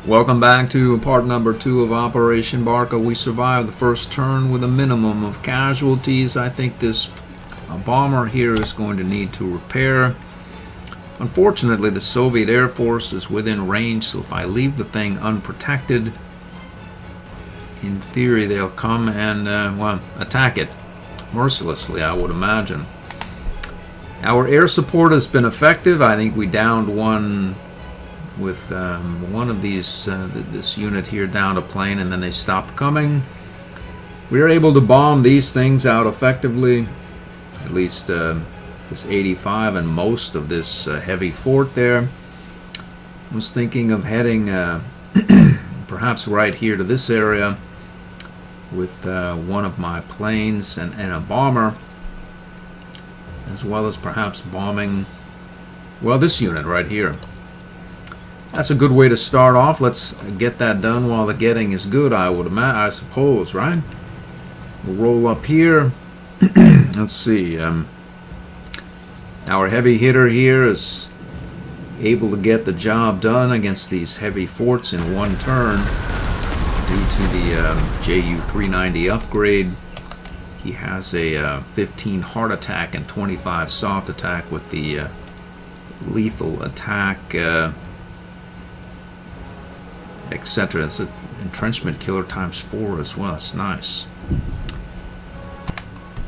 Welcome back to part number 2 of Operation Barca. We survived the first turn with a minimum of casualties. I think this bomber here is going to need to repair. Unfortunately, the Soviet Air Force is within range, so if I leave the thing unprotected, in theory they'll come and, attack it mercilessly, I would imagine. Our air support has been effective. I think we downed one with one of these, this unit here downed a plane, and then they stopped coming. We were able to bomb these things out effectively, at least this 85 and most of this heavy fort there. I was thinking of heading perhaps right here to this area with one of my planes and a bomber, as well as perhaps bombing, well, this unit right here. That's a good way to start off. Let's get that done while the getting is good, I suppose, right? We'll roll up here. Let's see. Our heavy hitter here is able to get the job done against these heavy forts in one turn due to the Ju-390 upgrade. He has a 15 hard attack and 25 soft attack with the lethal attack, etc. It's an entrenchment killer ×4 as well. It's nice.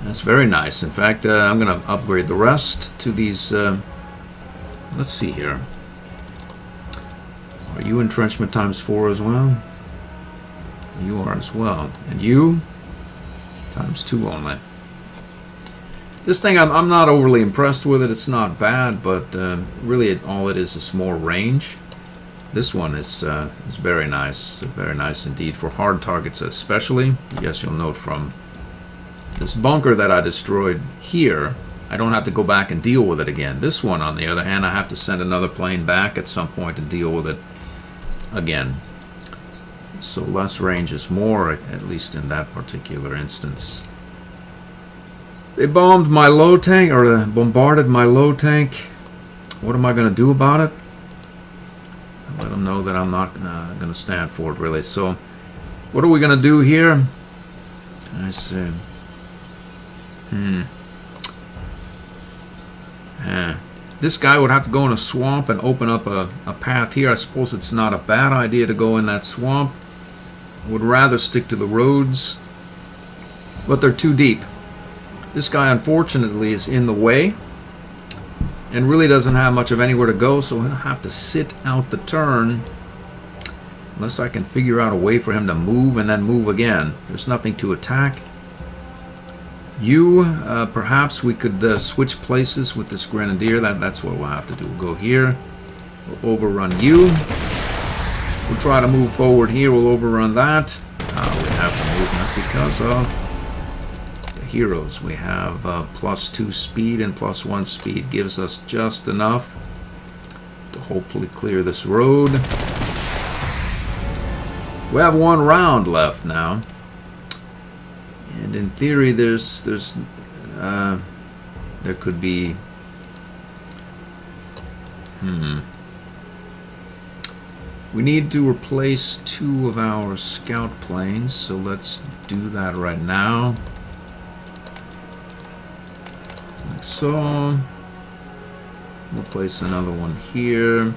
That's very nice. In fact, I'm going to upgrade the rest to these. Let's see here. Are you entrenchment ×4 as well? You are as well. And you? ×2 only. This thing, I'm not overly impressed with it. It's not bad, but really all it is more range. This one is very nice indeed for hard targets especially. Yes, you'll note from this bunker that I destroyed here, I don't have to go back and deal with it again. This one, on the other hand, I have to send another plane back at some point to deal with it again. So less range is more, at least in that particular instance. They bombed my low tank, or bombarded my low tank. What am I going to do about it? Let them know that I'm not going to stand for it, really. So, what are we going to do here? I see. This guy would have to go in a swamp and open up a path here. I suppose it's not a bad idea to go in that swamp. I would rather stick to the roads, but they're too deep. This guy, unfortunately, is in the way and really doesn't have much of anywhere to go, so he'll have to sit out the turn unless I can figure out a way for him to move and then move again. There's nothing to attack. You, perhaps we could switch places with this grenadier. That's what we'll have to do. We'll go here. We'll overrun you. We'll try to move forward here. We'll overrun that. We have the movement because of heroes. We have +2 speed and +1 speed. Gives us just enough to hopefully clear this road. We have 1 round left now, and in theory there could be we need to replace 2 of our scout planes, so let's do that right now. Like so. We'll place another one here.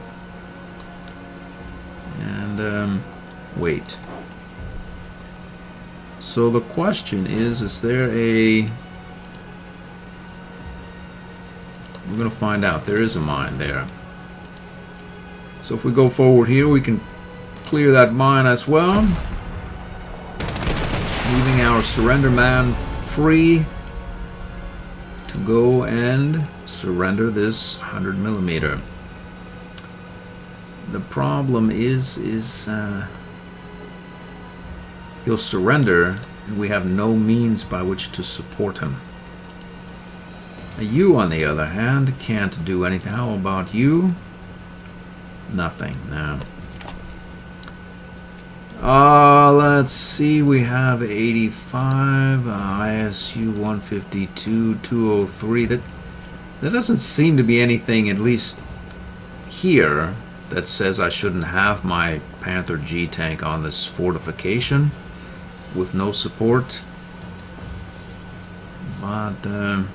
And wait. So the question is there a... We're going to find out. There is a mine there. So if we go forward here, we can clear that mine as well, leaving our surrender man free to go and surrender this 100mm. The problem is he'll surrender, and we have no means by which to support him. You, on the other hand, can't do anything. How about you? Nothing. No. Let's see. We have 85, ISU 152, 203. That doesn't seem to be anything, at least here. that says I shouldn't have my Panther G tank on this fortification with no support. But I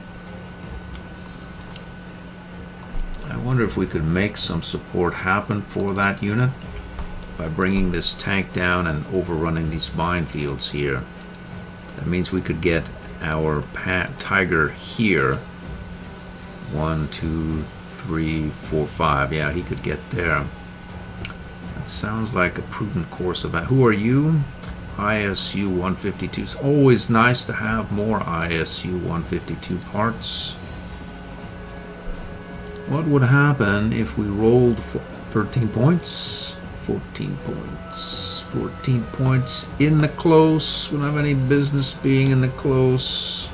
wonder if we could make some support happen for that unit by bringing this tank down and overrunning these minefields here. That means we could get our Tiger here. 1, 2, 3, 4, 5. Yeah, he could get there. That sounds like a prudent course of action. Who are you? ISU 152. It's always nice to have more ISU 152 parts. What would happen if we rolled 13 points? 14 points. 14 points in the close. We don't have any business being in the close.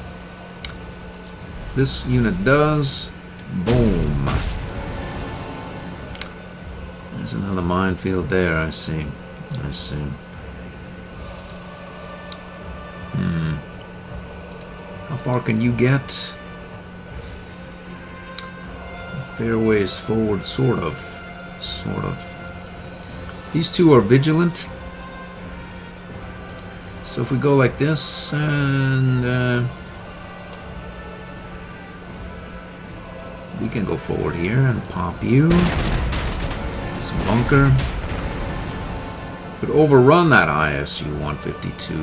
This unit does. Boom. There's another minefield there, I see. I see. How far can you get? Fairways forward, sort of. Sort of. These two are vigilant. So if we go like this and we can go forward here and pop you. Some bunker. Could overrun that ISU 152.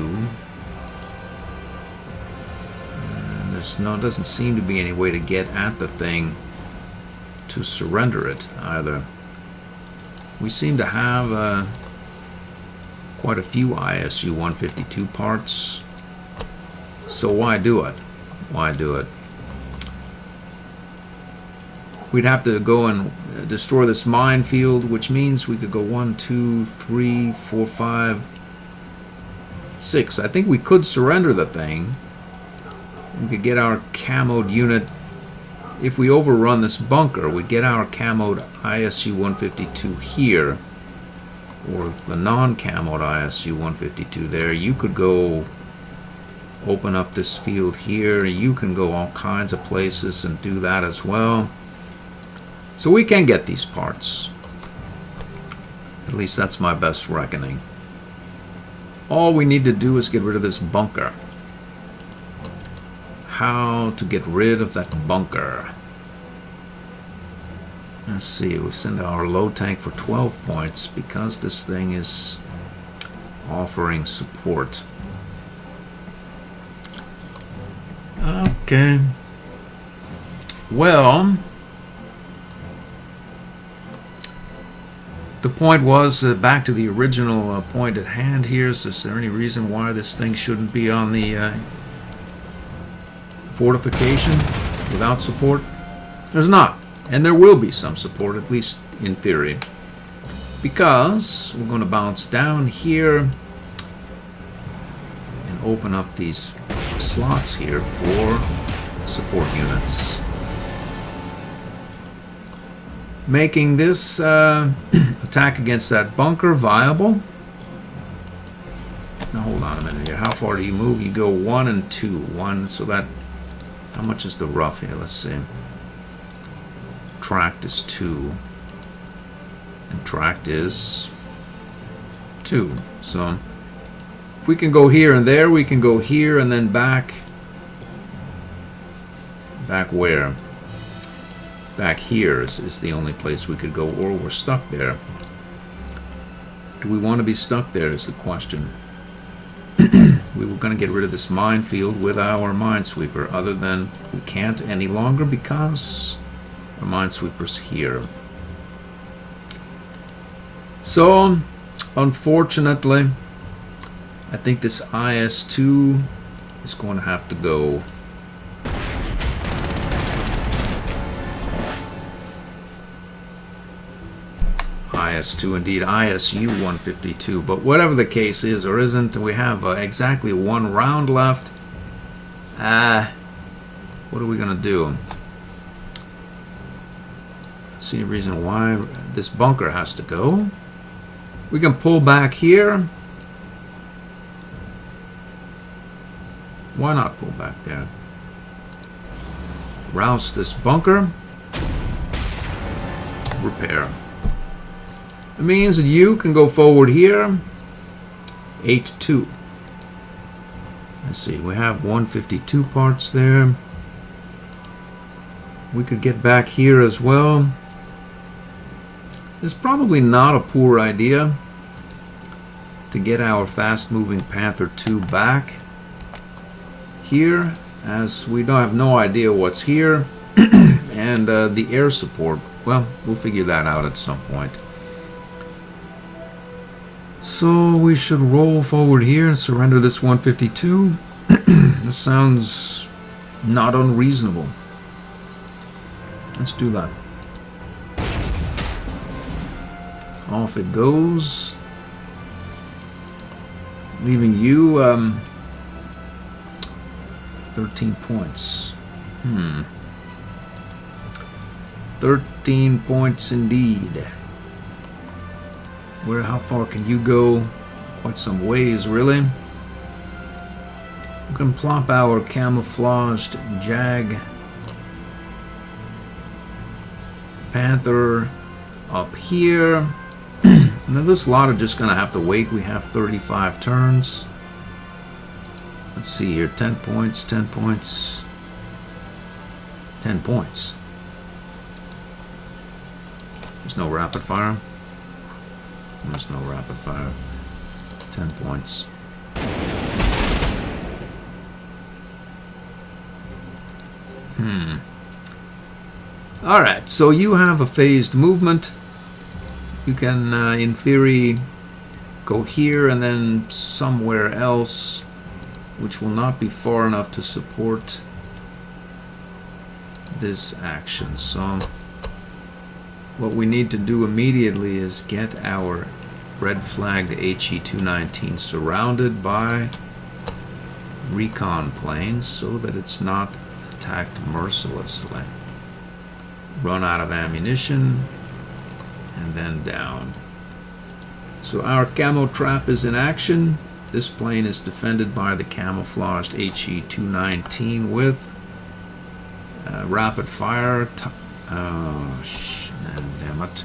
And there's no, doesn't seem to be any way to get at the thing to surrender it either. We seem to have quite a few ISU 152 parts. So why do it? Why do it? We'd have to go and destroy this minefield, which means we could go 1, 2, 3, 4, 5, 6. I think we could surrender the thing. We could get our camoed unit. If we overrun this bunker, we get our camoed ISU 152 here, or the non-camoed ISU 152 there. You could go open up this field here. You can go all kinds of places and do that as well. So we can get these parts. At least that's my best reckoning. All we need to do is get rid of this bunker. How to get rid of that bunker? Let's see, we send our low tank for 12 points because this thing is offering support. Okay. Well, the point was, back to the original point at hand here, is there any reason why this thing shouldn't be on the fortification without support? There's not. And there will be some support, at least in theory. Because we're going to bounce down here and open up these slots here for support units. Making this attack against that bunker viable. Now hold on a minute here. How far do you move? You go 1 and 2. 1, so that... How much is the rough here? Let's see. Tract is 2. And tract is 2. So if we can go here and there, we can go here and then back. Back where? Back here is the only place we could go, or we're stuck there. Do we want to be stuck there is the question. We were going to get rid of this minefield with our minesweeper, other than we can't any longer because our minesweeper's here. So, unfortunately, I think this IS-2 is going to have to go. IS-2 indeed, ISU 152, but whatever the case is or isn't, we have exactly 1 round left. What are we gonna do? See a reason why this bunker has to go. We can pull back here. Why not pull back there? Rouse this bunker. Repair. It means that you can go forward here. 8-2. Let's see, we have 152 parts there. We could get back here as well. It's probably not a poor idea to get our fast-moving Panther 2 back here, as we don't have no idea what's here. And the air support, well, we'll figure that out at some point. So we should roll forward here and surrender this 152. This sounds not unreasonable. Let's do that. Off it goes, leaving you 13 points. 13 points indeed. How far can you go? Quite some ways, really. We can plop our camouflaged Jag Panther up here. And then this lot are just going to have to wait. We have 35 turns. Let's see here. 10 points, 10 points, 10 points. There's no rapid fire. There's no rapid fire. 10 points. Alright, so you have a phased movement. You can, in theory, go here and then somewhere else, which will not be far enough to support this action. So what we need to do immediately is get our red flagged HE-219 surrounded by recon planes so that it's not attacked mercilessly. Run out of ammunition and then down. So our camo trap is in action. This plane is defended by the camouflaged HE-219 with rapid fire. Oh, damn it.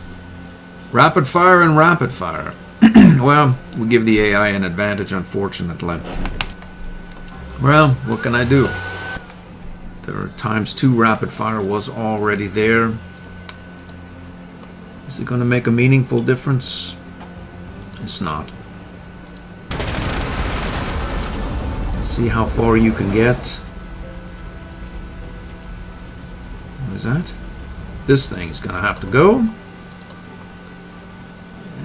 Rapid fire and rapid fire. Well, we give the AI an advantage, unfortunately. Well, what can I do? Their ×2 rapid fire was already there. Is it going to make a meaningful difference? It's not. Let's see how far you can get. What is that? This thing's going to have to go.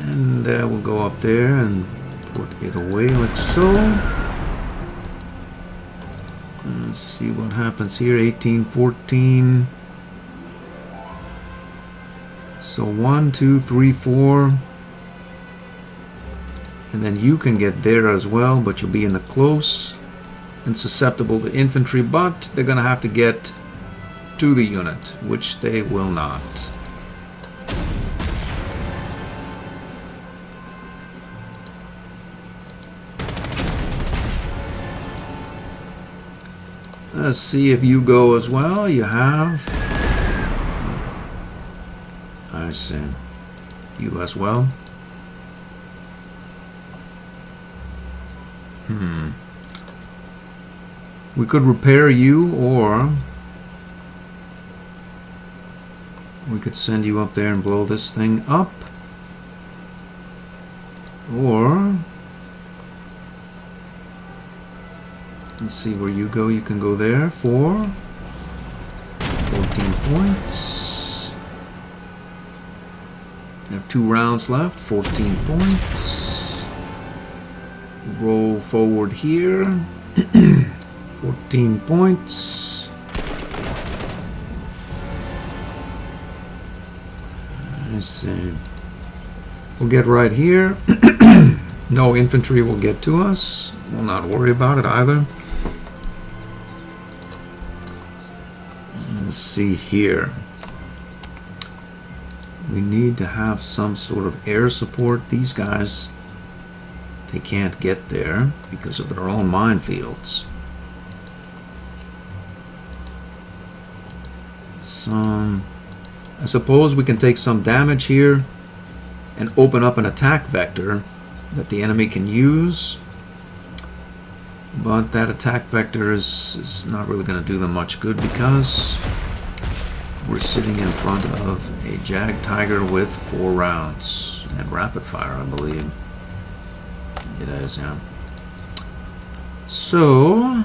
And we'll go up there and put it away like so. Let's see what happens here. 18, 14. So 1, 2, 3, 4. And then you can get there as well, but you'll be in the close and susceptible to infantry, but they're going to have to get to the unit, which they will not. Let's see if you go as well. You have. I see. You as well. We could repair you, or we could send you up there and blow this thing up. Or let's see where you go. You can go there for 14 points. You have 2 rounds left, 14 points. Roll forward here. 14 points. Let's see. We'll get right here. No infantry will get to us. We'll not worry about it either. Let's see here. We need to have some sort of air support. These guys, they can't get there because of their own minefields. I suppose we can take some damage here and open up an attack vector that the enemy can use. But that attack vector is not really going to do them much good because we're sitting in front of a Jag Tiger with 4 rounds and rapid fire, I believe. It is, yeah. So,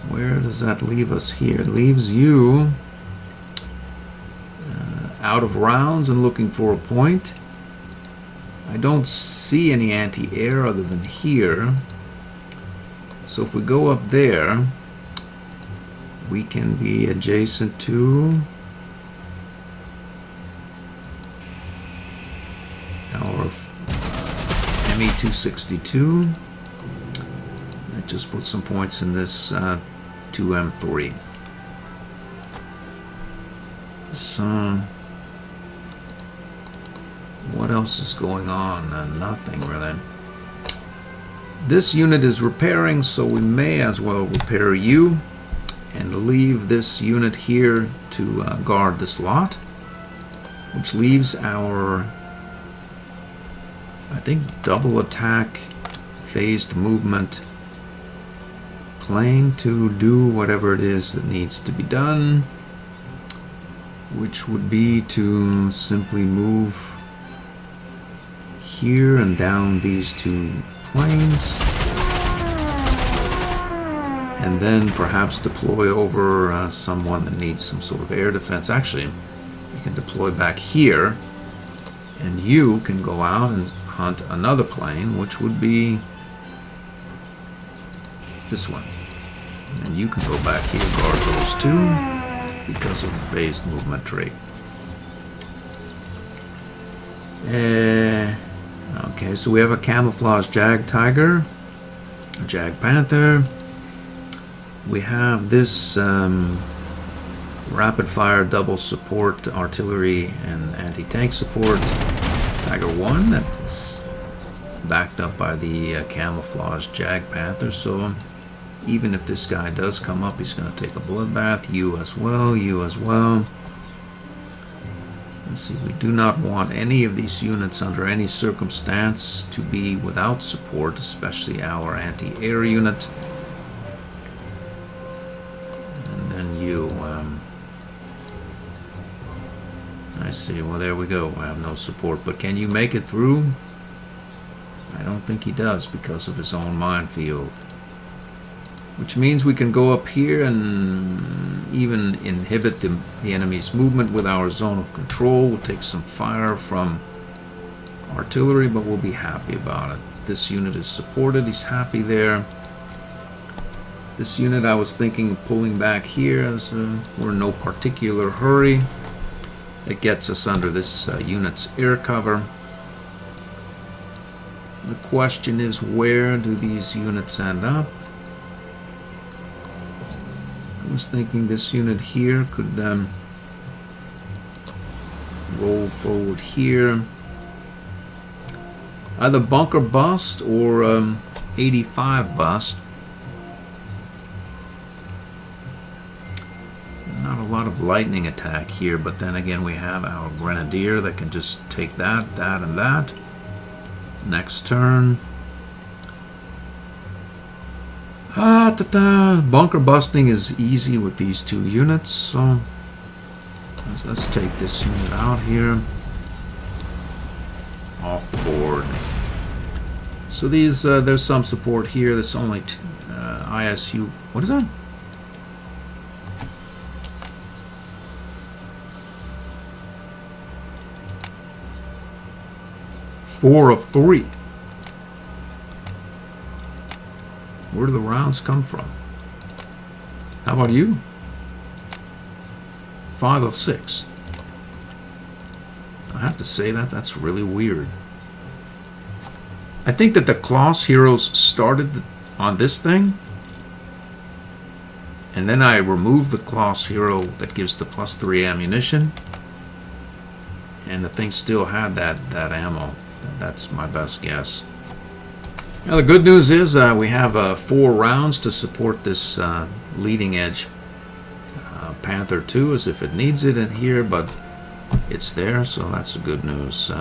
where does that leave us here? It leaves you out of rounds and looking for a point. I don't see any anti-air other than here. So if we go up there, we can be adjacent to our ME-262. That just puts some points in this 2M3. So, what else is going on? Nothing really. This unit is repairing, so we may as well repair you and leave this unit here to guard this lot, which leaves our, I think, double attack phased movement plane to do whatever it is that needs to be done, which would be to simply move here and down these 2 planes, and then perhaps deploy over someone that needs some sort of air defense. Actually, you can deploy back here, and you can go out and hunt another plane, which would be this one. And then you can go back here, guard those 2, because of the phased movement trait. Okay, so we have a camouflage Jag Tiger, a Jag Panther. We have this rapid fire double support artillery and anti-tank support Tiger 1 that is backed up by the camouflage Jag Panther. So even if this guy does come up, he's going to take a bloodbath. You as well, you as well. Let's see, we do not want any of these units under any circumstance to be without support, especially our anti-air unit. And then you, I see, well there we go, we have no support, but can you make it through? I don't think he does because of his own minefield. Which means we can go up here and even inhibit the enemy's movement with our zone of control. We'll take some fire from artillery, but we'll be happy about it. This unit is supported, he's happy there. This unit I was thinking of pulling back here as we're in no particular hurry. It gets us under this unit's air cover. The question is, where do these units end up? I was thinking this unit here could roll forward here. Either bunker bust or 85 bust. Not a lot of lightning attack here, but then again we have our grenadier that can just take that, that, and that. Next turn. Bunker busting is easy with these 2 units, so let's take this unit out here. Off the board. So these, there's some support here. There's only ISU. What is that? Four of 3. Where do the rounds come from? How about you? 5 of 6. I have to say that's really weird. I think that the Kloss heroes started on this thing, and then I removed the Kloss hero that gives the +3 ammunition, and the thing still had that ammo. That's my best guess. Now the good news is we have 4 rounds to support this leading edge Panther 2 as if it needs it in here, but it's there, so that's the good news.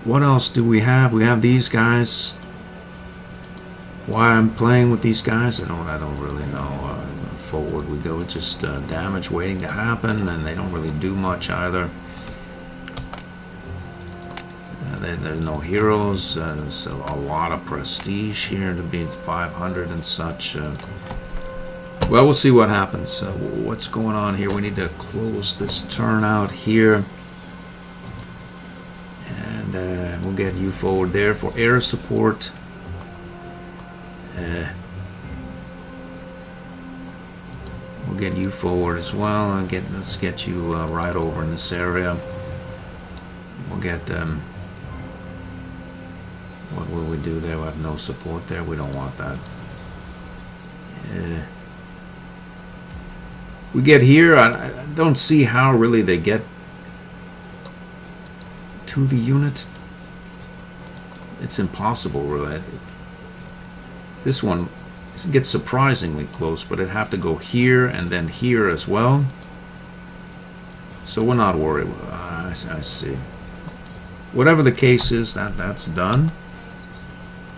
What else do we have? We have these guys. Why I'm playing with these guys, I don't really know. Forward we go. It's just damage waiting to happen, and they don't really do much either. There's no heroes, so a lot of prestige here to be 500 and such. Well, we'll see what happens. What's going on here? We need to close this turn out here. And we'll get you forward there for air support. We'll get you forward as well. And let's get you right over in this area. We'll get... what will we do there? We have no support there. We don't want that. We get here. I don't see how really they get to the unit. It's impossible, really. This one gets surprisingly close, but it'd have to go here and then here as well. So we're not worried. I see. Whatever the case is, that's done.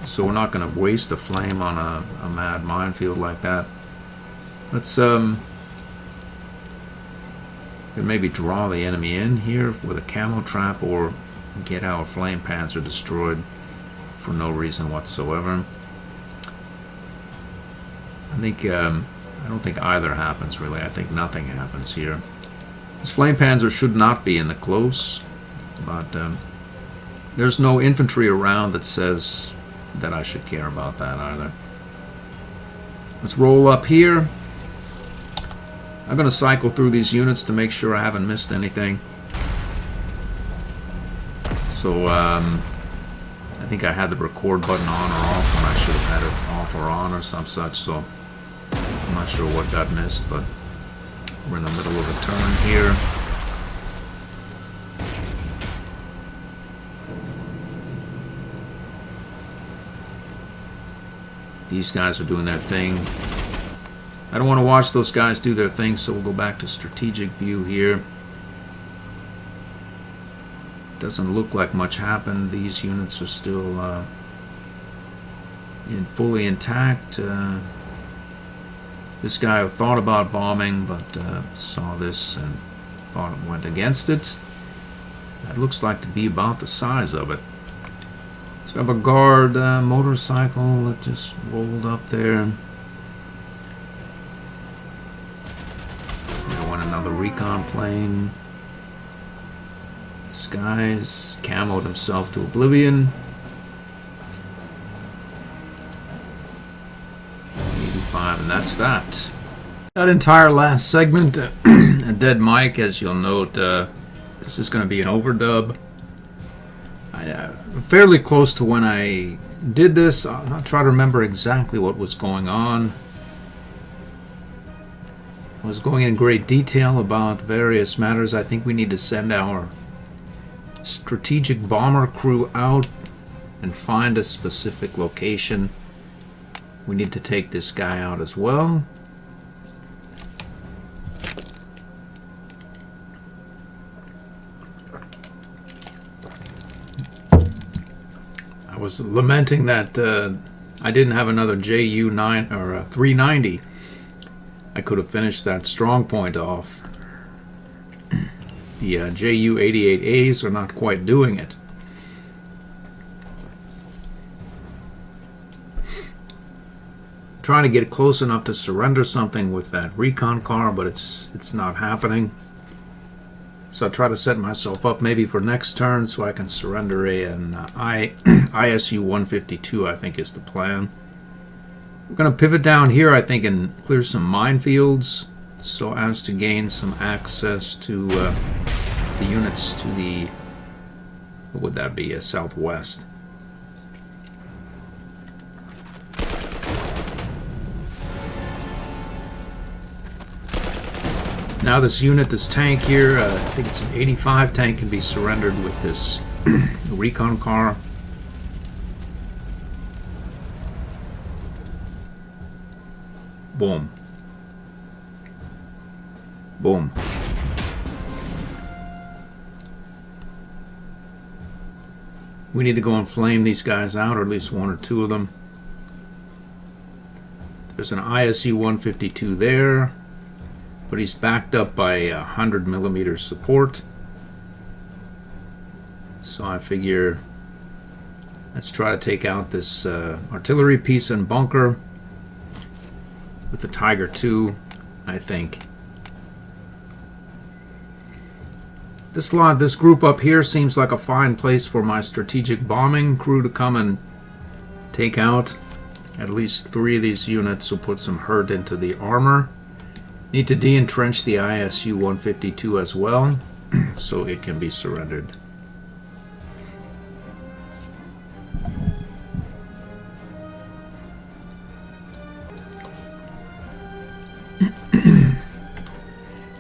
So we're not going to waste a flame on a mad minefield like that. Let's maybe draw the enemy in here with a camo trap, or get our flame panzer destroyed for no reason whatsoever. I don't think either happens really. I think nothing happens here. This flame panzer should not be in the close, but there's no infantry around that says that I should care about that either. Let's roll up here. I'm going to cycle through these units to make sure I haven't missed anything. So I think I had the record button on or off when I should have had it off or on or some such, so I'm not sure what got missed, but we're in the middle of a turn here. These guys are doing their thing. I don't want to watch those guys do their thing, so we'll go back to strategic view here. Doesn't look like much happened. These units are still fully intact. This guy thought about bombing, but saw this and thought it went against it. That looks like to be about the size of it. So we have a guard motorcycle that just rolled up there. We want another recon plane. This guy's camoed himself to oblivion. 85, and that's that. That entire last segment, a dead mic, as you'll note. This is going to be an overdub. Fairly close to when I did this. I'll not try to remember exactly what was going on. I was going in great detail about various matters. I think we need to send our strategic bomber crew out and find a specific location. We need to take this guy out as well. I was lamenting that I didn't have another JU-9 or 390. I could have finished that strong point off. The JU-88As are not quite doing it. Trying to get close enough to surrender something with that recon car, but it's not happening. So I try to set myself up maybe for next turn so I can surrender an ISU-152, I think is the plan. We're going to pivot down here, I think, and clear some minefields so as to gain some access to the units to the, what would that be, southwest. Now this unit, this tank here, I think it's an 85 tank, can be surrendered with this recon car. Boom. Boom. We need to go and flame these guys out, or at least one or two of them. There's an ISU 152 there, but he's backed up by 100mm support. So I figure let's try to take out this artillery piece and bunker with the Tiger II, I think. This group up here seems like a fine place for my strategic bombing crew to come and take out. At least 3 of these units will put some hurt into the armor. Need to de-entrench the ISU 152 as well, so it can be surrendered.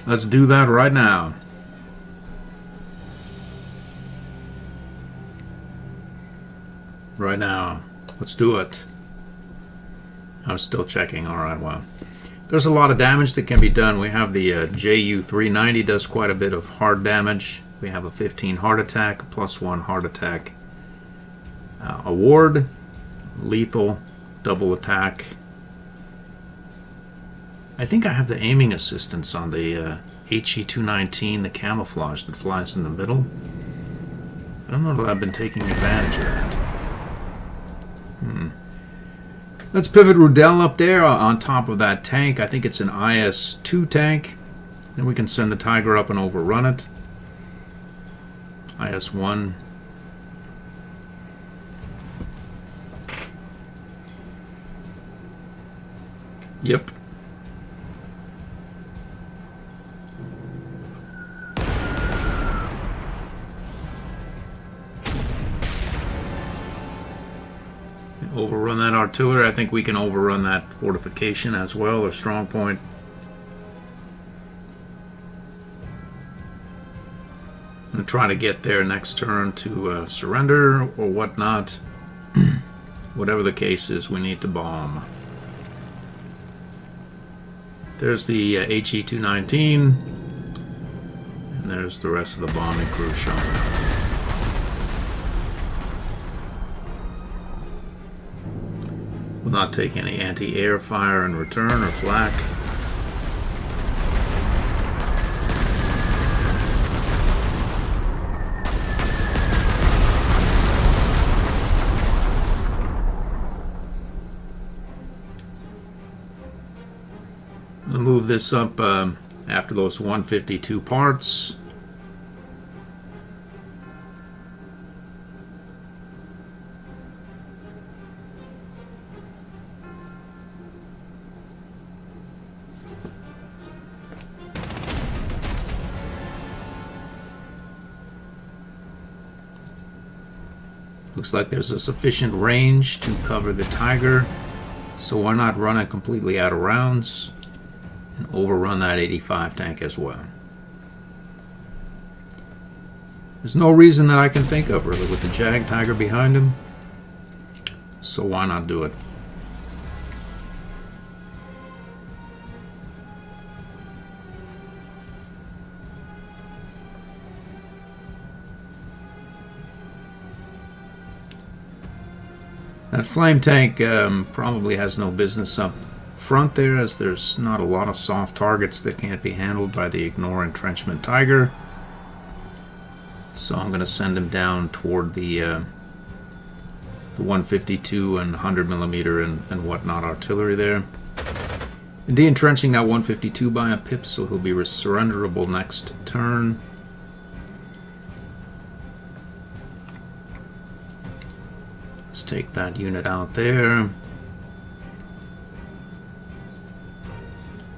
Let's do that right now. Right now. Let's do it. I'm still checking. Alright, well. There's a lot of damage that can be done. We have the JU 390 does quite a bit of hard damage. We have a 15 heart attack, a +1 heart attack award, lethal, double attack. I think I have the aiming assistance on the HE 219, the camouflage that flies in the middle. I don't know that I've been taking advantage of that. Let's pivot Redone up there on top of that tank. I think it's an IS-2 tank. Then we can send the Tiger up and overrun it. IS-1. Yep. Overrun that artillery. I think we can overrun that fortification as well, or strong point. I'm going to try to get there next turn to surrender or whatnot. Whatever the case is, we need to bomb. There's the HE 219, and there's the rest of the bombing crew showing up. Will not take any anti-air fire in return or flak. We'll move this up after those 152 parts. Looks like there's a sufficient range to cover the Tiger, so why not run it completely out of rounds and overrun that 85 tank as well. There's no reason that I can think of really with the Jag Tiger behind him, so why not do it? That flame tank probably has no business up front there, as there's not a lot of soft targets that can't be handled by the Ignore Entrenchment Tiger. So I'm going to send him down toward the 152 and 100mm and whatnot artillery there. And de-entrenching that 152 by a pip, so he'll be surrenderable next turn. Let's take that unit out there.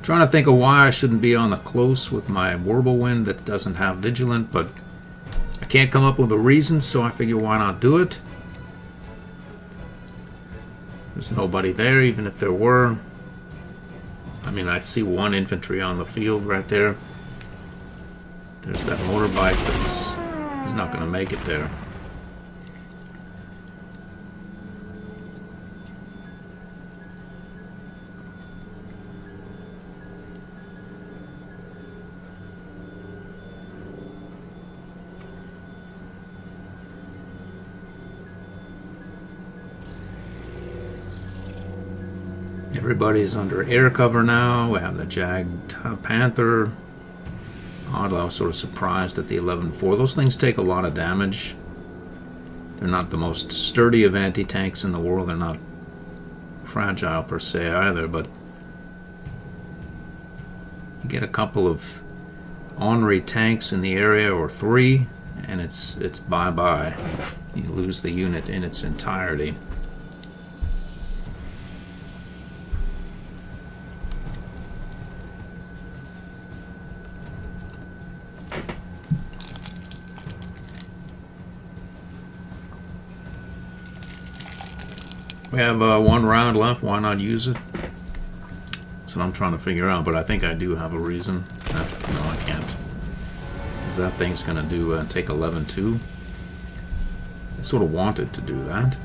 Trying to think of why I shouldn't be on the close with my Whirlwind that doesn't have Vigilant, but I can't come up with a reason, so I figure why not do it. There's nobody there, even if there were. I mean, I see one infantry on the field right there. There's that motorbike, but he's not going to make it there. Everybody's under air cover now. We have the jagged Panther. Oddly, I was sort of surprised at the 11-4. Those things take a lot of damage. They're not the most sturdy of anti-tanks in the world. They're not fragile per se either, but you get a couple of ornery tanks in the area, or 3, and it's bye-bye. You lose the unit in its entirety. We have 1 round left. Why not use it? That's what I'm trying to figure out, but I think I do have a reason. No, I can't. Because that thing's going to do take 11-2. I sort of wanted to do that.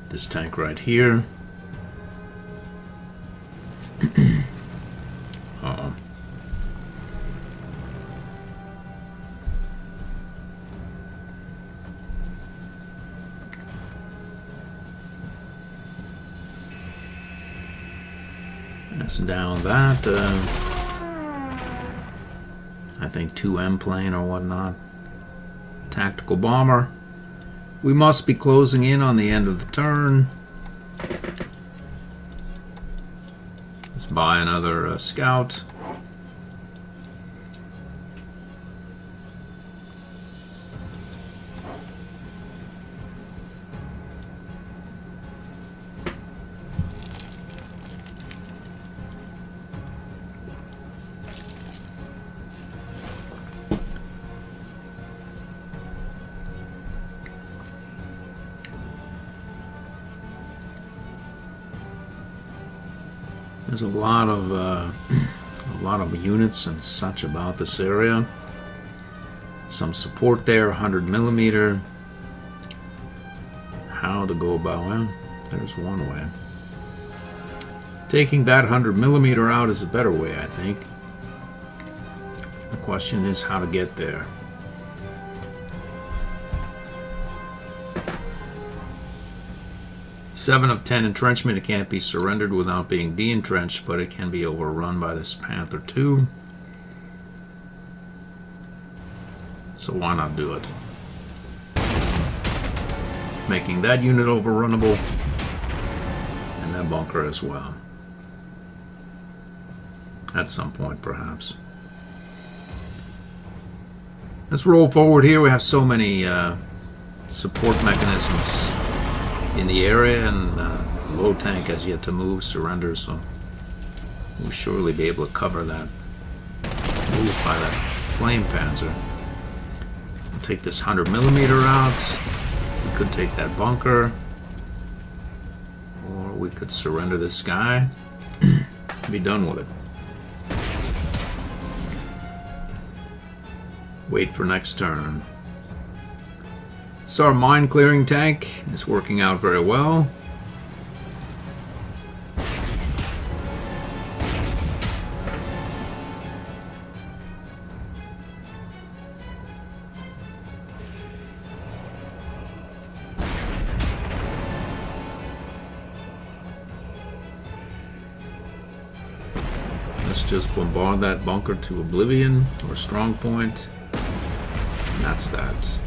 This tank right here. Uh-oh. That's down that. I think 2M plane or whatnot. Tactical bomber. We must be closing in on the end of the turn. Let's buy another scout. There's a lot of units and such about this area. Some support there, 100mm. How to go about? Well, there's one way. Taking that 100mm out is a better way, I think. The question is how to get there. Seven of 10 entrenchment. It can't be surrendered without being de-entrenched, but it can be overrun by this Panther 2. So why not do it? Making that unit overrunnable, and that bunker as well. At some point, perhaps. Let's roll forward here. We have so many support mechanisms in the area, and low tank has yet to move, surrender, so we'll surely be able to cover that move by that flame Panzer. We'll take this 100mm out. We could take that bunker, or we could surrender this guy. Be done with it. Wait for next turn. So our mine clearing tank is working out very well. Let's just bombard that bunker to oblivion, or strong point. And that's that.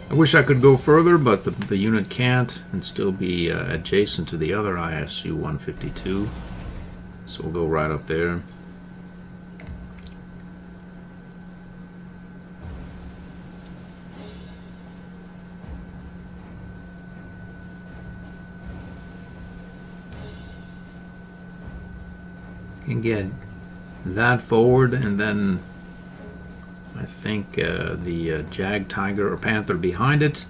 I wish I could go further, but the unit can't, and still be adjacent to the other ISU 152. So we'll go right up there. Can get that forward, and then I think the Jag Tiger or Panther behind it,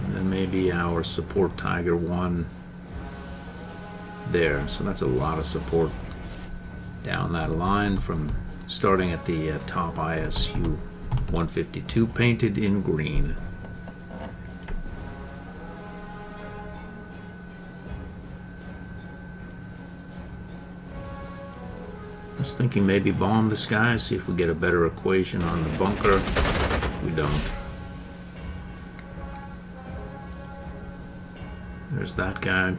and then maybe our support Tiger 1 there. So that's a lot of support down that line, from starting at the top ISU 152 painted in green. I was thinking maybe bomb this guy, see if we get a better equation on the bunker. We don't. There's that guy.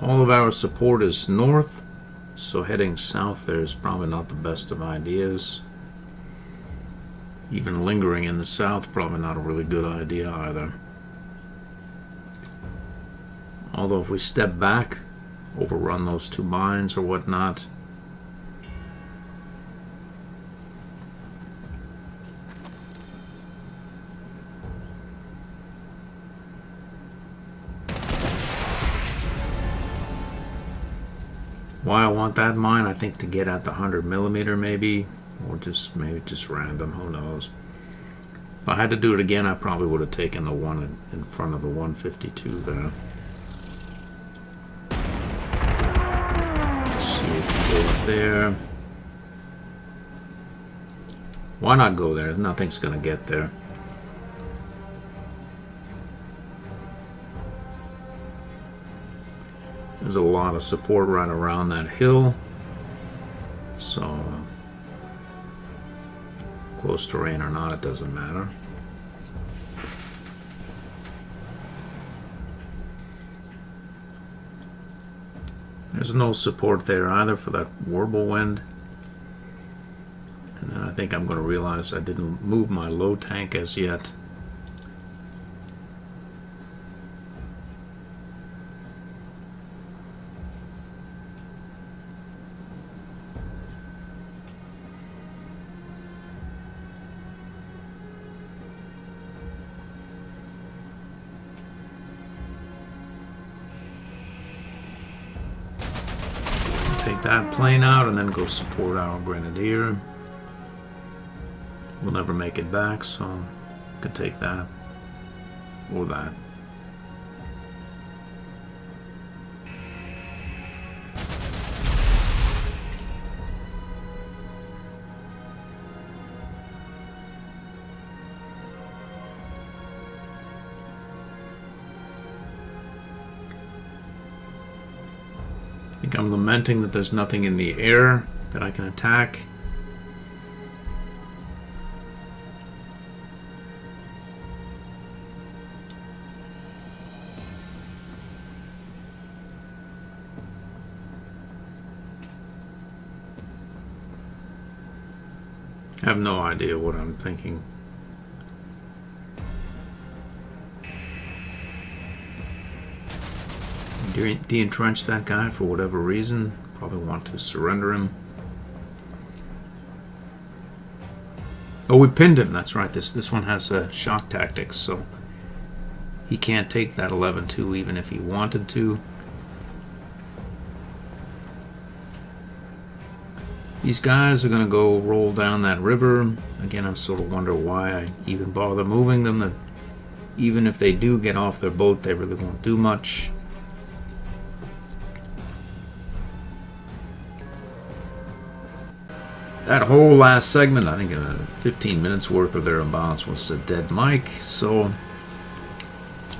All of our support is north, so heading south there is probably not the best of ideas. Even lingering in the south, probably not a really good idea either. Although if we step back, overrun those two mines or whatnot, why I want that mine, I think to get at the 100mm maybe, or maybe just random, who knows. If I had to do it again, I probably would have taken the one in front of the 152 there. Let's see if we can go up there. Why not go there? Nothing's gonna get there. There's a lot of support right around that hill, so close terrain or not, it doesn't matter. There's no support there either for that Whirlwind. And then I think I'm going to realize I didn't move my low tank as yet. Take that plane out and then go support our Grenadier. We'll never make it back, so I could take that or that. I think I'm lamenting that there's nothing in the air that I can attack. I have no idea what I'm thinking. De-entrench that guy for whatever reason. Probably want to surrender him. Oh, we pinned him. That's right. This one has shock tactics, so he can't take that 11-2 even if he wanted to. These guys are going to go roll down that river. Again, I sort of wonder why I even bother moving them. That even if they do get off their boat, they really won't do much. That whole last segment, I think 15 minutes worth or thereabouts, was a dead mic. So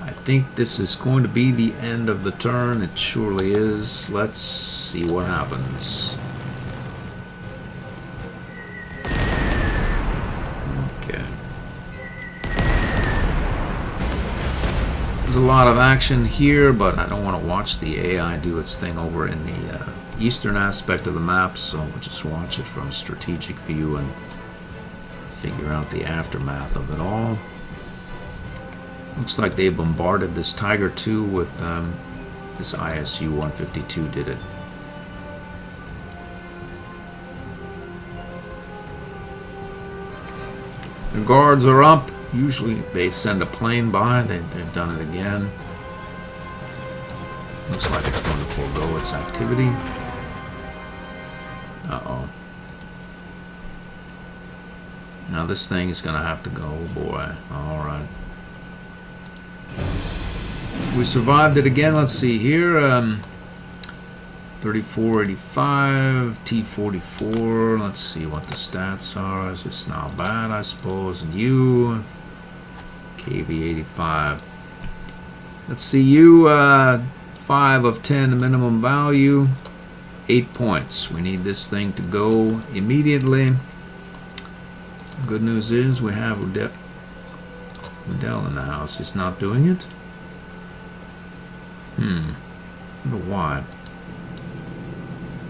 I think this is going to be the end of the turn. It surely is. Let's see what happens. Okay. There's a lot of action here, but I don't want to watch the AI do its thing over in the eastern aspect of the map, so we'll just watch it from a strategic view and figure out the aftermath of it all. Looks like they bombarded this Tiger 2 with this ISU 152 did it. The guards are up. Usually they send a plane by. They've done it again. Looks like it's going to forego its activity. Uh-oh. Now this thing is going to have to go. Oh boy. Alright. We survived it again. Let's see here. 3485, T44. Let's see what the stats are. It's just not bad, I suppose. And you, KV85. Let's see, you 5 of 10 minimum value, 8 points. We need this thing to go immediately. Good news is we have Redone in the house. He's not doing it. I wonder why.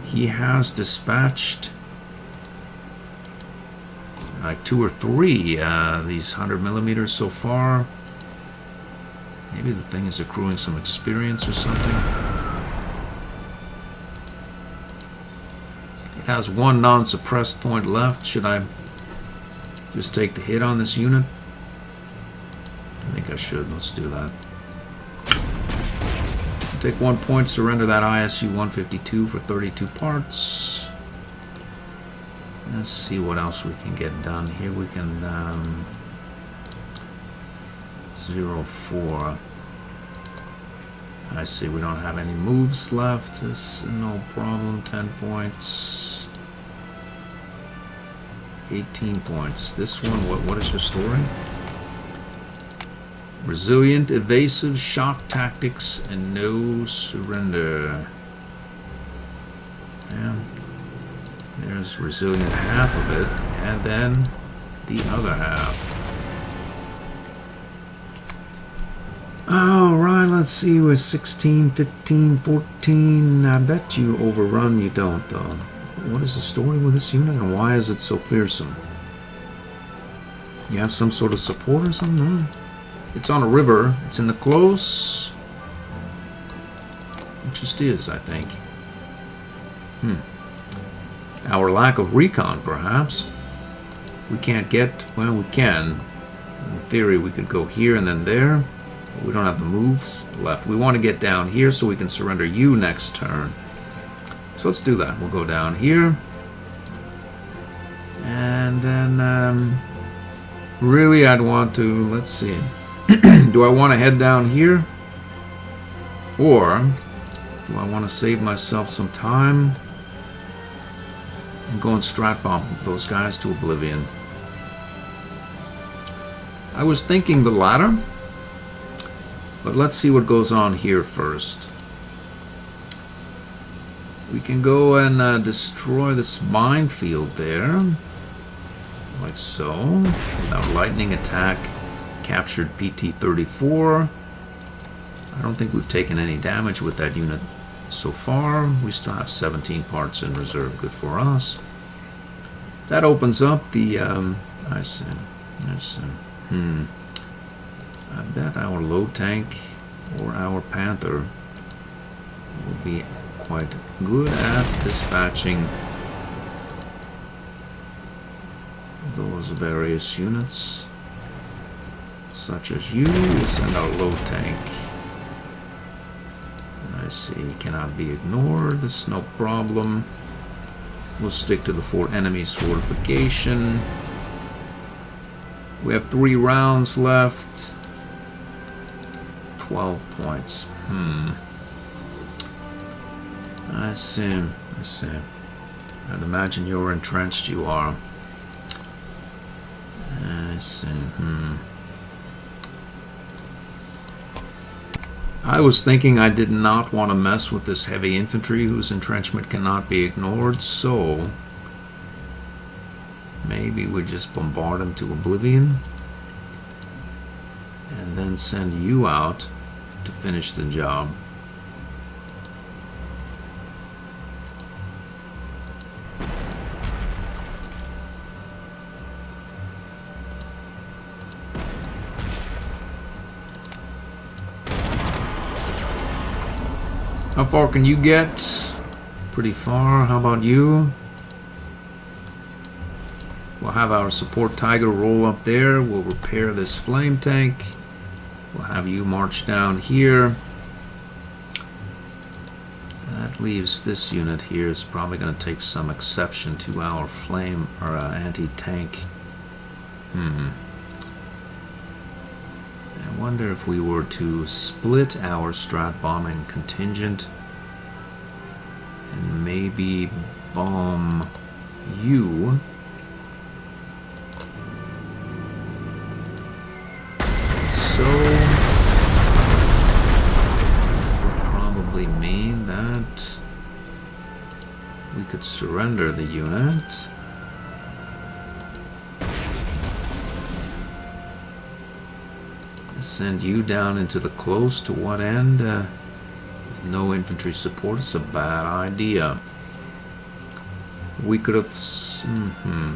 He has dispatched like 2 or 3 these 100mm so far. Maybe the thing is accruing some experience or something. It has 1 non-suppressed point left. Should I just take the hit on this unit? I think I should. Let's do that. Take 1 point, surrender that ISU 152 for 32 parts. Let's see what else we can get done here. We can 04. I see we don't have any moves left. It's no problem. 10 points. 18 points. This one, what is your story? Resilient, evasive, shock tactics, and no surrender. Yeah. There's resilient half of it, and then the other half. Alright, let's see, with 16, 15, 14. I bet you overrun, you don't, though. What is the story with this unit, and why is it so fearsome? You have some sort of support or something? No. It's on a river. It's in the close. It just is, I think. Our lack of recon, perhaps. We can't get... Well, we can. In theory, we could go here and then there. We don't have the moves left. We want to get down here so we can surrender you next turn. So let's do that. We'll go down here. And then... really, I'd want to... Let's see. Do I want to head down here? Or do I want to save myself some time and go and strat bomb those guys to oblivion? I was thinking the latter, but let's see what goes on here first. We can go and destroy this minefield there, like so, without lightning attack. Captured PT-34. I don't think we've taken any damage with that unit so far. We still have 17 parts in reserve. Good for us. That opens up the... I see. I bet our low tank or our Panther will be quite good at dispatching those various units. Such as you, we'll send our low tank. I see, cannot be ignored. It's no problem. We'll stick to the enemy's fortification. We have 3 rounds left. 12 points. I see. I'd imagine you're entrenched. You are. I see. I was thinking I did not want to mess with this heavy infantry whose entrenchment cannot be ignored, so maybe we just bombard them to oblivion and then send you out to finish the job. How far can you get? Pretty far. How about you? We'll have our support Tiger roll up there. We'll repair this flame tank. We'll have you march down here. That leaves this unit here. It's probably going to take some exception to our flame or anti-tank. I wonder if we were to split our strat bombing contingent and maybe bomb you. So would probably mean that we could surrender the unit. Send you down into the close. To what end? With no infantry support, it's a bad idea. We could have...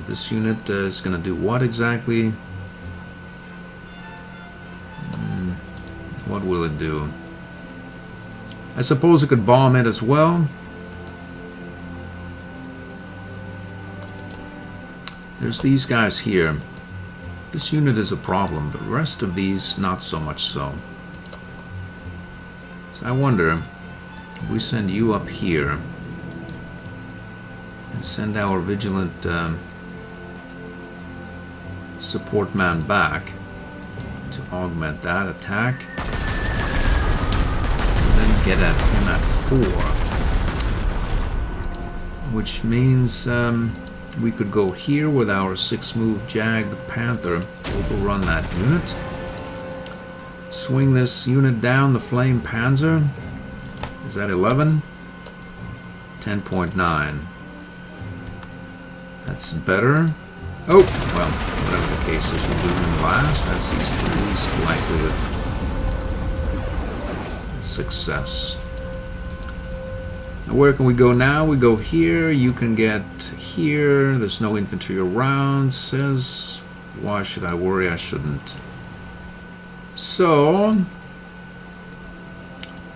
This unit is going to do what exactly? What will it do? I suppose it could bomb it as well. There's these guys here. This unit is a problem. The rest of these, not so much so. So I wonder, if we send you up here and send our vigilant support man back to augment that attack, and then get at him at 4, which means we could go here with our 6-move jagged Panther, overrun that unit, swing this unit down the flame Panzer. Is that 11? 10.9. That's better. Oh, well, whatever the case is, we'll do him last. That's the least likely of success. Now where can we go now? We go here. You can get here. There's no infantry around. Says, why should I worry? I shouldn't. So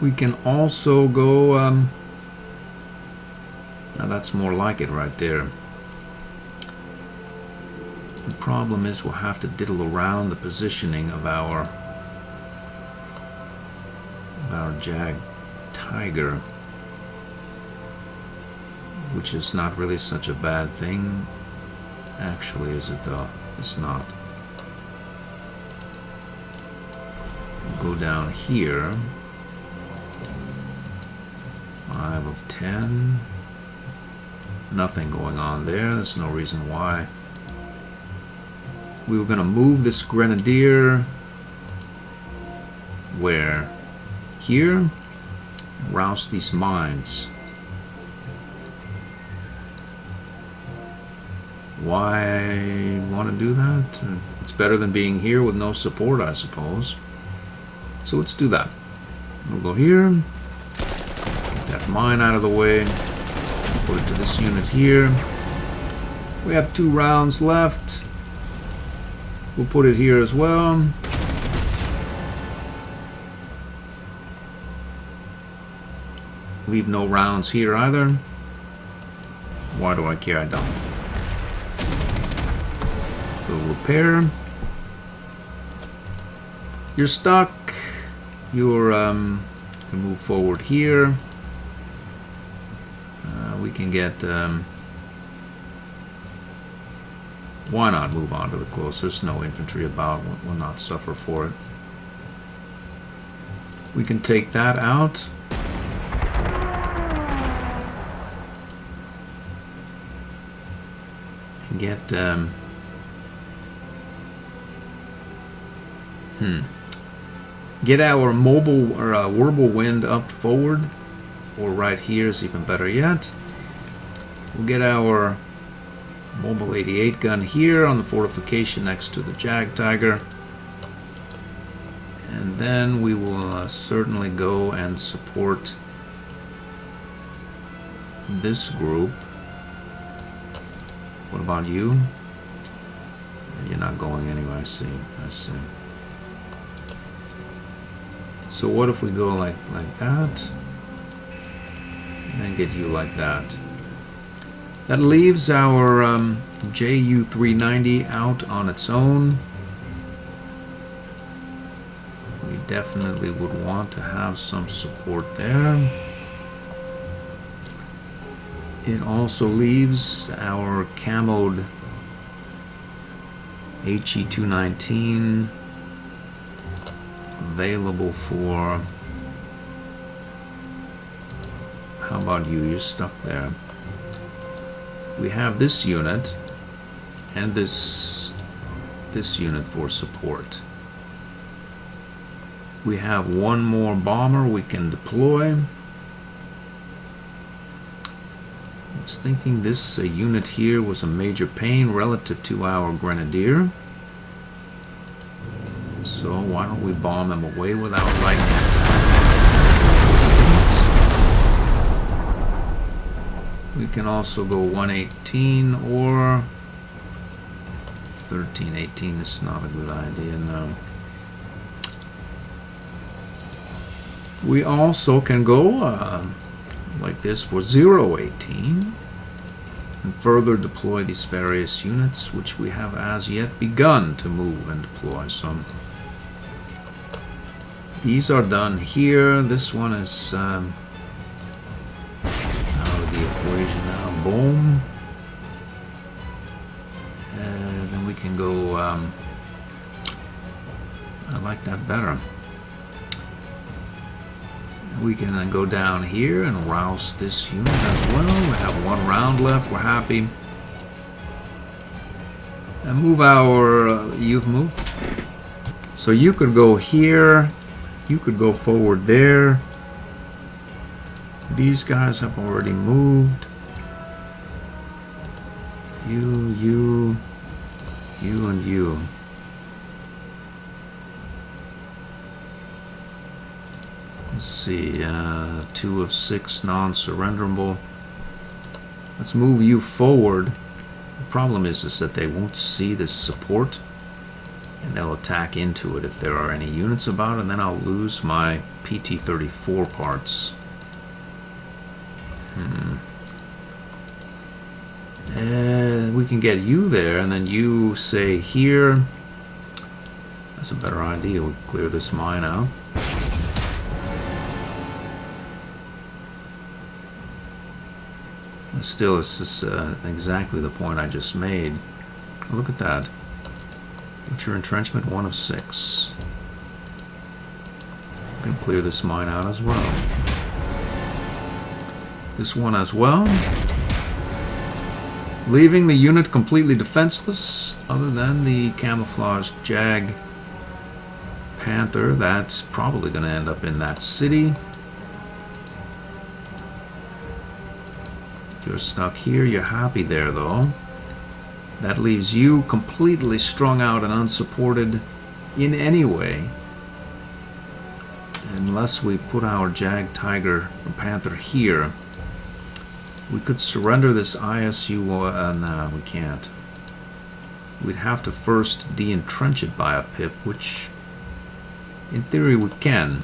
we can also go... now that's more like it right there. The problem is we'll have to diddle around the positioning of our Jag Tiger, which is not really such a bad thing. Actually, is it though? It's not. We'll go down here. 5 of 10. Nothing going on there. There's no reason why. We were going to move this grenadier where? Here. Rouse these mines. Why want to do that? It's better than being here with no support, I suppose. So let's do that. We'll go here. Get that mine out of the way. Put it to this unit here. We have 2 rounds left. We'll put it here as well. Leave no rounds here either. Why do I care? I don't. We'll repair. You're stuck. You're can move forward here. We can get. Why not move on to the close? There's no infantry about. We'll not suffer for it. We can take that out. And get. Get our mobile or Whirlwind up forward, or right here is even better yet. We'll get our Mobile 88 gun here on the fortification next to the Jag Tiger, and then we will certainly go and support this group. What about you? You're not going anywhere. I see. So what if we go like that, and get you like that? That leaves our Ju-390 out on its own. We definitely would want to have some support there. It also leaves our camoed HE-219 available for How about you? You're stuck there. We have this unit and this unit for support. We have one more bomber we can deploy. I was thinking this unit here was a major pain relative to our grenadier. So why don't we bomb him away without lightning attack? We can also go 118 or 1318. It's not a good idea, no. We also can go like this for 018 and further deploy these various units, which we have as yet begun to move and deploy. So these are done here. This one is out of the equation now. Boom. Then we can go. I like that better. We can then go down here and rouse this unit as well. We have one round left. We're happy. And move our... you've moved. So you could go here. You could go forward there. These guys have already moved. You, and you. Let's see, 2 of 6 non-surrenderable. Let's move you forward. The problem is that they won't see this support, and they'll attack into it if there are any units about, and then I'll lose my PT-34 parts. We can get you there, and then you say here. That's a better idea. We'll clear this mine out. Still, it's just exactly the point I just made. Look at that. What's your entrenchment? 1 of 6. We can clear this mine out as well. This one as well. Leaving the unit completely defenseless, other than the camouflaged Jag Panther. That's probably going to end up in that city. You're stuck here. You're happy there, though. That leaves you completely strung out and unsupported in any way. Unless we put our Jag Tiger or Panther here. We could surrender this ISU. No, we can't. We'd have to first de-entrench it by a pip, which in theory we can.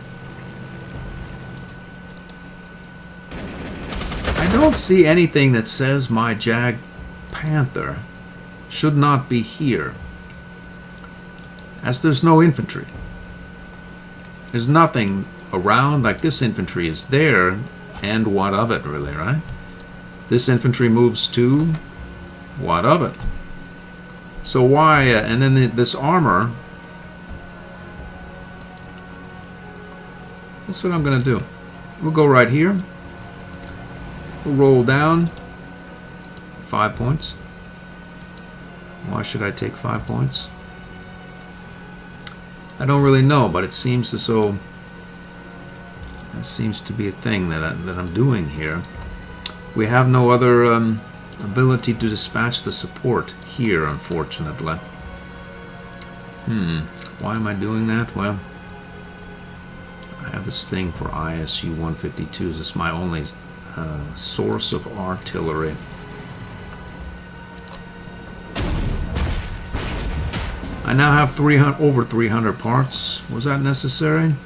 I don't see anything that says my Jag Panther should not be here, as there's no infantry. There's nothing around. Like, this infantry is there, and what of it, really, right? This infantry moves to what of it? So why, and then this armor, that's what I'm going to do. We'll go right here. We'll roll down 5 points. Why should I take 5 points? I don't really know, but it seems as though that seems to be a thing that I'm doing here. We have no other ability to dispatch the support here, unfortunately. Why am I doing that? Well, I have this thing for ISU 152s. It's my only source of artillery. I now have over 300 parts. Was that necessary?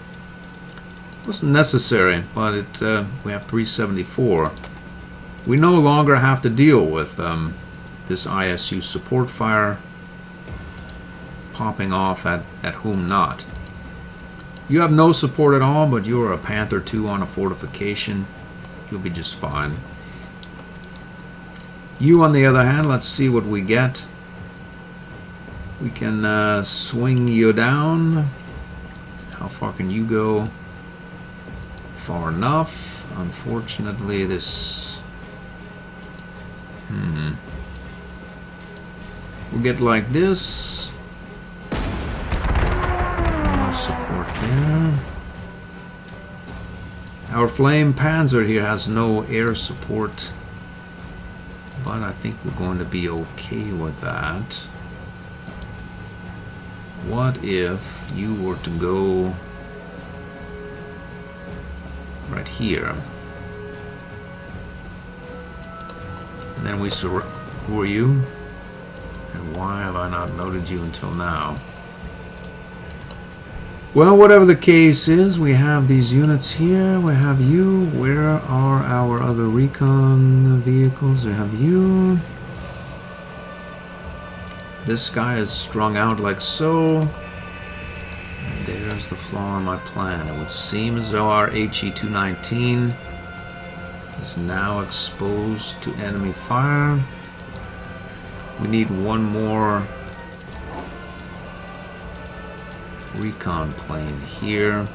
It wasn't necessary, but we have 374. We no longer have to deal with this ISU support fire popping off at whom not. You have no support at all, but you're a Panther 2 on a fortification. You'll be just fine. You, on the other hand, let's see what we get. We can swing you down. How far can you go? Far enough. unfortunately, this... We'll get like this. No support there. Our flame Panzer here has no air support, but I think we're going to be okay with that. What if you were to go right here? And then we who are you? And why have I not noted you until now? Well, whatever the case is, we have these units here. We have you. Where are our other recon vehicles? We have you. This guy is strung out like so. And there's the flaw in my plan. It would seem as though our HE-219 is now exposed to enemy fire. We need one more recon plane here.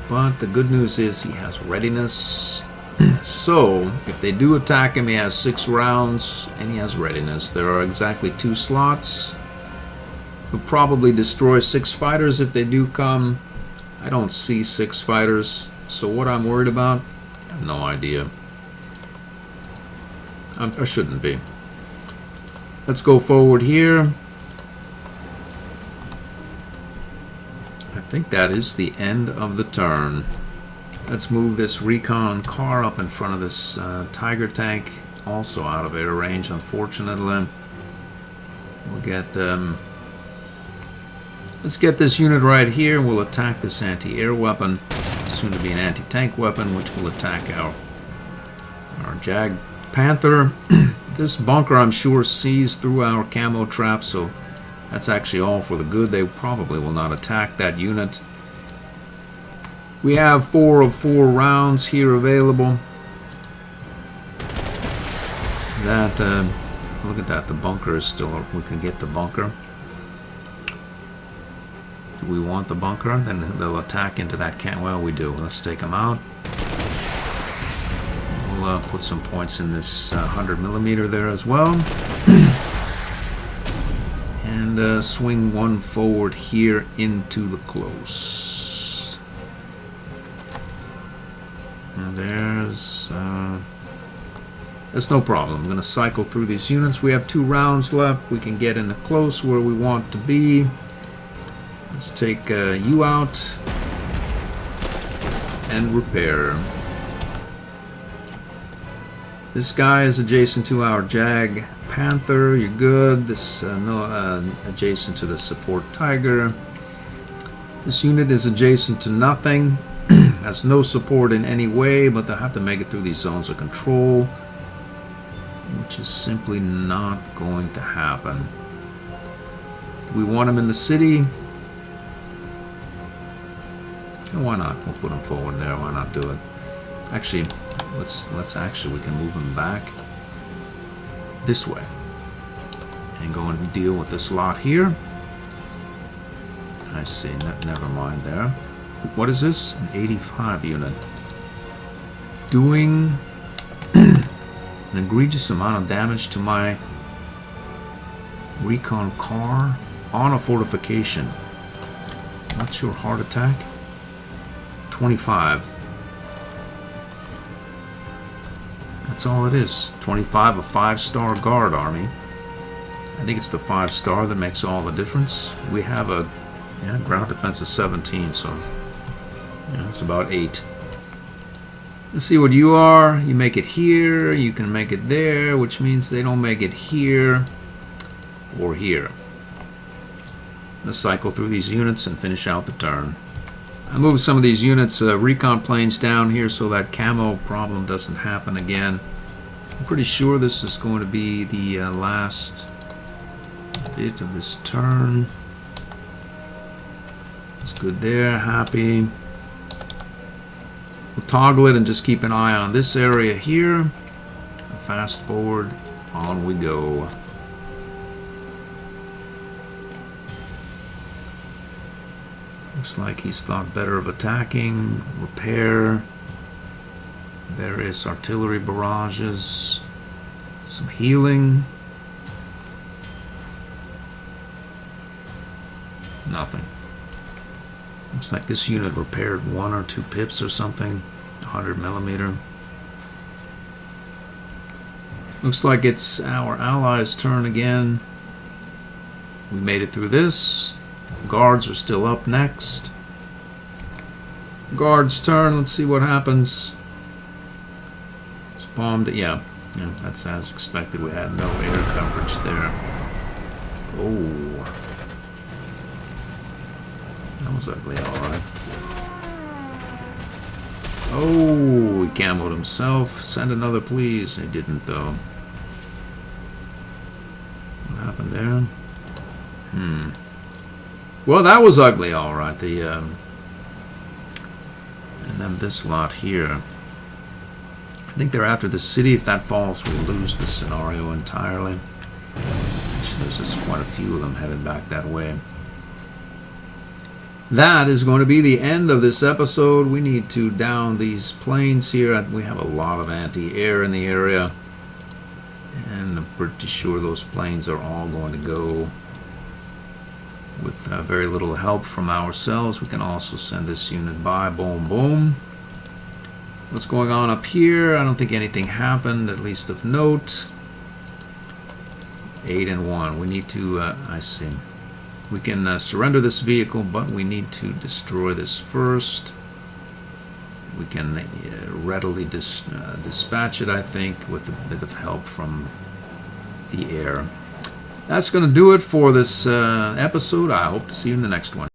But the good news is he has readiness. So, if they do attack him, he has 6 rounds, and he has readiness. There are exactly 2 slots. He'll probably destroy 6 fighters if they do come. I don't see 6 fighters, so what I'm worried about, I have no idea. I shouldn't be. Let's go forward here. I think that is the end of the turn. Let's move this recon car up in front of this Tiger tank, also out of air range, unfortunately. We'll get, let's get this unit right here. We'll attack this anti-air weapon, soon to be an anti-tank weapon, which will attack our Jag Panther. This bunker, I'm sure, sees through our camo trap, so that's actually all for the good. They probably will not attack that unit. We have 4 of 4 rounds here available. That, look at that, the bunker is still, we can get the bunker. Do we want the bunker? Then they'll attack into that camp. Well, we do. Let's take them out. We'll put some points in this 100mm there as well. And swing one forward here into the close. And there's no problem. I'm going to cycle through these units. We have 2 rounds left. We can get in the close where we want to be. Let's take you out and repair. This guy is adjacent to our Jag Panther. You're good. This adjacent to the support Tiger. This unit is adjacent to nothing. Has no support in any way, but they'll have to make it through these zones of control, which is simply not going to happen. Do we want them in the city? Why not? We'll put them forward there. Why not do it? Actually, let's actually, we can move them back this way and go and deal with this lot here. I see. Never mind there. What is this? An 85 unit. Doing an egregious amount of damage to my recon car on a fortification. What's your heart attack? 25. That's all it is. 25, a 5-star guard army. I think it's the 5-star that makes all the difference. We have a ground defense of 17, so it's about 8. Let's see what you are. You make it here, you can make it there, which means they don't make it here or here. Let's cycle through these units and finish out the turn. I moved some of these units, recon planes down here so that camo problem doesn't happen again. I'm pretty sure this is going to be the last bit of this turn. It's good there, happy. We'll toggle it and just keep an eye on this area here. Fast forward, on we go. Looks like he's thought better of attacking. Repair. Various artillery barrages. Some healing. Nothing. Looks like this unit repaired 1 or 2 pips or something. 100 millimeter. Looks like it's our allies' turn again. We made it through this. Guards are still up next. Guards' turn. Let's see what happens. It's bombed. Yeah, that's as expected. We had no air coverage there. Oh. That was ugly, alright. Oh, he camoed himself. Send another, please. He didn't, though. What happened there? Well, that was ugly, alright. And then this lot here. I think they're after the city. If that falls, we'll lose the scenario entirely. Actually, there's just quite a few of them headed back that way. That is going to be the end of this episode. We need to down these planes here. We have a lot of anti-air in the area. And I'm pretty sure those planes are all going to go with very little help from ourselves. We can also send this unit by. Boom, boom. What's going on up here? I don't think anything happened, at least of note. 8 and 1. We need to, I see. We can surrender this vehicle, but we need to destroy this first. We can readily dispatch it, I think, with a bit of help from the air. That's going to do it for this episode. I hope to see you in the next one.